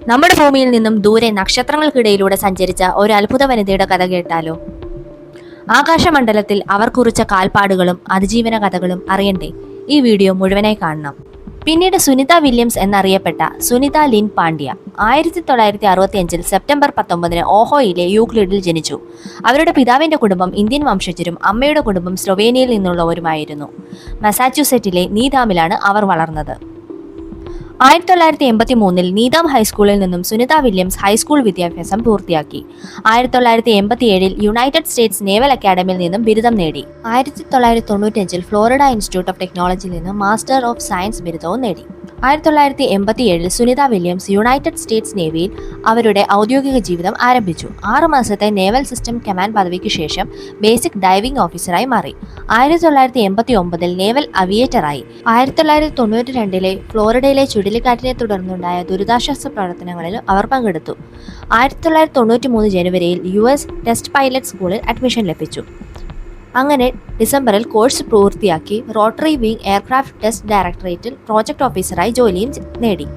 നമ്മുടെ ഭൂമിയിൽ നിന്നും ദൂരെ നക്ഷത്രങ്ങൾക്കിടയിലൂടെ സഞ്ചരിച്ച ഒരു അത്ഭുത വനിതയുടെ കഥ കേട്ടാലോ? ആകാശമണ്ഡലത്തിൽ അവർ കുറിച്ച കാൽപ്പാടുകളും അതിജീവന കഥകളും അറിയണ്ടേ? ഈ വീഡിയോ മുഴുവനായി കാണണം. പിന്നീട് സുനിത വില്യംസ് എന്നറിയപ്പെട്ട സുനിത ലിൻ പാണ്ഡ്യ 1965 സെപ്റ്റംബർ 19 ഓഹോയിലെ യൂക്ലിഡിൽ ജനിച്ചു. അവരുടെ പിതാവിന്റെ കുടുംബം ഇന്ത്യൻ വംശജരും അമ്മയുടെ കുടുംബം സ്ലൊവേനിയയിൽ നിന്നുള്ളവരുമായിരുന്നു. മസാച്യുസെറ്റിലെ നീതാമിലാണ് അവർ വളർന്നത്. 1983 നീതാം ഹൈസ്കൂളിൽ നിന്നും സുനിത വില്യംസ് ഹൈസ്കൂൾ വിദ്യാഭ്യാസം പൂർത്തിയാക്കി. 1987 യുണൈറ്റഡ് സ്റ്റേറ്റ്സ് നേവൽ അക്കാഡമിയിൽ നിന്നും ബിരുദം നേടി. 1995 ഫ്ലോറിഡ ഇൻസ്റ്റിറ്റ്യൂട്ട് ഓഫ് ടെക്നോളജിയിൽ നിന്ന് മാസ്റ്റർ ഓഫ് സയൻസ് ബിരുദവും നേടി. 1987 സുനിത വില്യംസ് യുണൈറ്റഡ് സ്റ്റേറ്റ്സ് നേവിയിൽ അവരുടെ ഔദ്യോഗിക ജീവിതം ആരംഭിച്ചു. 6 മാസത്തെ നേവൽ സിസ്റ്റം കമാൻഡ് പദവിക്ക് ശേഷം ബേസിക് ഡൈവിംഗ് ഓഫീസറായി മാറി. 1989 നേവൽ അവിയേറ്ററായി. 1992 ഫ്ലോറിഡയിലെ ചുഴലിക്കാറ്റിനെ തുടർന്നുണ്ടായ ദുരിതാശ്വാസ പ്രവർത്തനങ്ങളിൽ അവർ പങ്കെടുത്തു. 1993 ജനുവരിയിൽ US ടെസ്റ്റ് പൈലറ്റ് സ്കൂളിൽ അഡ്മിഷൻ ലഭിച്ചു. അങ്ങനെ ഡിസംബറിൽ കോഴ്സ് പൂർത്തിയാക്കി റോട്ടറി വിംഗ് എയർക്രാഫ്റ്റ് ടെസ്റ്റ് ഡയറക്ടറേറ്റിൽ പ്രോജക്ട് ഓഫീസറായി ജോലിയും നേടി.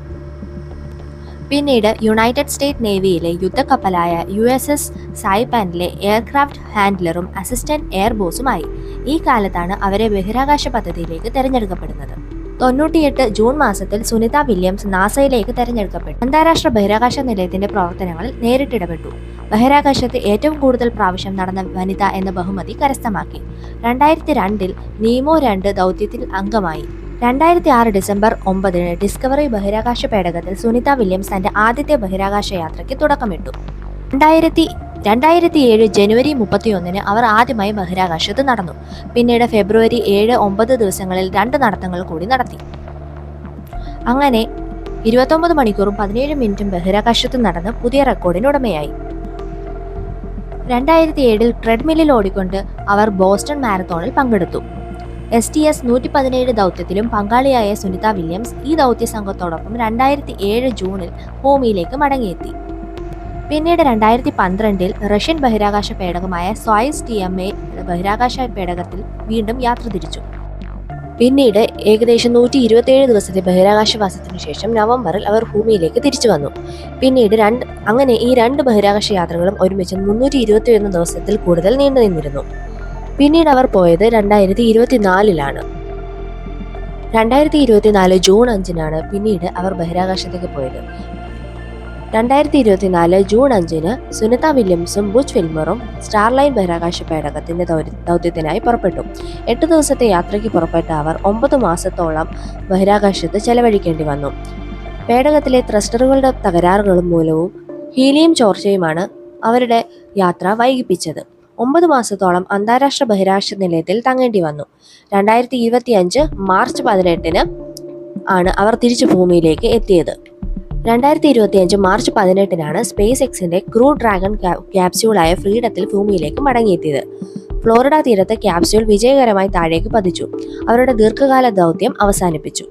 പിന്നീട് യുണൈറ്റഡ് സ്റ്റേറ്റ് നേവിയിലെ യുദ്ധക്കപ്പലായ USS സായിപാനിലെ എയർക്രാഫ്റ്റ് ഹാൻഡ്ലറും അസിസ്റ്റന്റ് എയർ ബോസുമായി. ഈ കാലത്താണ് അവരെ ബഹിരാകാശ പദ്ധതിയിലേക്ക് തെരഞ്ഞെടുക്കപ്പെടുന്നത്. 98 ജൂൺ മാസത്തിൽ സുനിത വില്യംസ് നാസയിലേക്ക് തെരഞ്ഞെടുക്കപ്പെട്ടു. അന്താരാഷ്ട്ര ബഹിരാകാശ നിലയത്തിന്റെ പ്രവർത്തനങ്ങളിൽ നേരിട്ടിടപെട്ടു. ബഹിരാകാശത്ത് ഏറ്റവും കൂടുതൽ പ്രാവശ്യം നടന്ന വനിത എന്ന ബഹുമതി കരസ്ഥമാക്കി. 2002 നീമോ 2 ദൗത്യത്തിൽ അംഗമായി. 2006 ഡിസംബർ 9 ഡിസ്കവറി ബഹിരാകാശ പേടകത്തിൽ സുനിത വില്യംസ് തന്റെ ആദ്യത്തെ ബഹിരാകാശ യാത്രയ്ക്ക് തുടക്കമിട്ടു. 2007 ജനുവരി 31 അവർ ആദ്യമായി ബഹിരാകാശത്ത് നടന്നു. പിന്നീട് ഫെബ്രുവരി 7, 9 ദിവസങ്ങളിൽ 2 നടത്തങ്ങൾ കൂടി നടത്തി. അങ്ങനെ 29 മണിക്കൂറും 17 മിനിറ്റും ബഹിരാകാശത്ത് നടന്ന് പുതിയ റെക്കോർഡിനുടമയായി. 2007 ട്രെഡ്മില്ലിൽ ഓടിക്കൊണ്ട് അവർ ബോസ്റ്റൺ മാരത്തോണിൽ പങ്കെടുത്തു. STS 117 ദൗത്യത്തിലും പങ്കാളിയായ സുനിത വില്യംസ് ഈ ദൗത്യ സംഘത്തോടൊപ്പം 2007 ജൂണിൽ ഭൂമിയിലേക്ക് മടങ്ങിയെത്തി. പിന്നീട് 2012 റഷ്യൻ ബഹിരാകാശ പേടകമായ സോയുസ് TMA ബഹിരാകാശ പേടകത്തിൽ വീണ്ടും യാത്ര തിരിച്ചു. പിന്നീട് ഏകദേശം 127 ദിവസത്തെ ബഹിരാകാശവാസത്തിനു ശേഷം നവംബറിൽ അവർ ഭൂമിയിലേക്ക് തിരിച്ചു വന്നു. പിന്നീട് അങ്ങനെ ഈ 2 ബഹിരാകാശ യാത്രകളും ഒരുമിച്ച് 321 ദിവസത്തിൽ കൂടുതൽ നീണ്ടു നിന്നിരുന്നു. പിന്നീട് അവർ പോയത് 2024 2024 ജൂൺ 5 പിന്നീട് അവർ ബഹിരാകാശത്തേക്ക് പോയത്. 2024 ജൂൺ 5 സുനിത വില്യംസും ബുച്ച് വിൽമറും സ്റ്റാർലൈൻ ബഹിരാകാശ പേടകത്തിന്റെ ദൗത്യത്തിനായി പുറപ്പെട്ടു. 8 ദിവസത്തെ യാത്രയ്ക്ക് പുറപ്പെട്ട അവർ 9 മാസത്തോളം ബഹിരാകാശത്ത് ചെലവഴിക്കേണ്ടി വന്നു. പേടകത്തിലെ ത്രസ്റ്ററുകളുടെ തകരാറുകളും മൂലവും ഹീലിയം ചോർച്ചയുമാണ് അവരുടെ യാത്ര വൈകിപ്പിച്ചത്. 9 മാസത്തോളം അന്താരാഷ്ട്ര ബഹിരാകാശ നിലയത്തിൽ തങ്ങേണ്ടി വന്നു. 2025 മാർച്ച് 18 അവർ തിരിച്ചു ഭൂമിയിലേക്ക് എത്തിയത്. 2025 മാർച്ച് 18 സ്പേസ് എക്സിന്റെ ക്രൂ ഡ്രാഗൺ ക്യാപ്സ്യൂളായ ഫ്രീഡത്തിൽ ഭൂമിയിലേക്ക് മടങ്ങിയെത്തിയത്. ഫ്ലോറിഡ തീരത്ത് ക്യാപ്സ്യൂൾ വിജയകരമായി താഴേക്ക് പതിച്ചു. അവരുടെ ദീർഘകാല ദൗത്യം അവസാനിപ്പിച്ചു.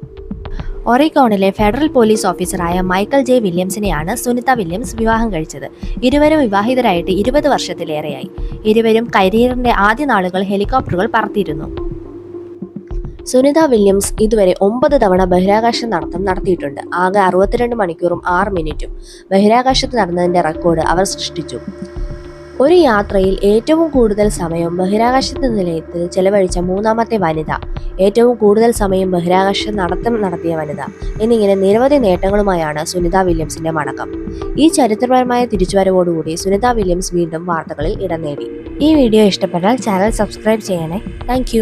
ഒറിഗോണിലെ ഫെഡറൽ പോലീസ് ഓഫീസറായ മൈക്കൽ ജെ വില്യംസിനെയാണ് സുനിത വില്യംസ് വിവാഹം കഴിച്ചത്. ഇരുവരും വിവാഹിതരായിട്ട് 20 വർഷത്തിലേറെയായി. ഇരുവരും കരിയറിന്റെ ആദ്യ നാളുകൾ ഹെലികോപ്റ്ററുകൾ പറത്തിയിരുന്നു. സുനിത വില്യംസ് ഇതുവരെ 9 തവണ ബഹിരാകാശ നടത്തം നടത്തിയിട്ടുണ്ട്. ആകെ 62 മണിക്കൂറും 6 മിനിറ്റും ബഹിരാകാശത്ത് നടന്നതിന്റെ റെക്കോർഡ് അവർ സൃഷ്ടിച്ചു. ഒരു യാത്രയിൽ ഏറ്റവും കൂടുതൽ സമയം ബഹിരാകാശ നിലയത്തിൽ ചെലവഴിച്ച 3ാമത്തെ വനിത, ഏറ്റവും കൂടുതൽ സമയം ബഹിരാകാശ നടത്തം നടത്തിയ വനിത എന്നിങ്ങനെ നിരവധി നേട്ടങ്ങളുമായാണ് സുനിത വില്യംസിന്റെ മടക്കം. ഈ ചരിത്രപരമായ തിരിച്ചുവരവോടുകൂടി സുനിത വില്യംസ് വീണ്ടും വാർത്തകളിൽ ഇടം നേടി. ഈ വീഡിയോ ഇഷ്ടപ്പെട്ടാൽ ചാനൽ സബ്സ്ക്രൈബ് ചെയ്യണേ. താങ്ക്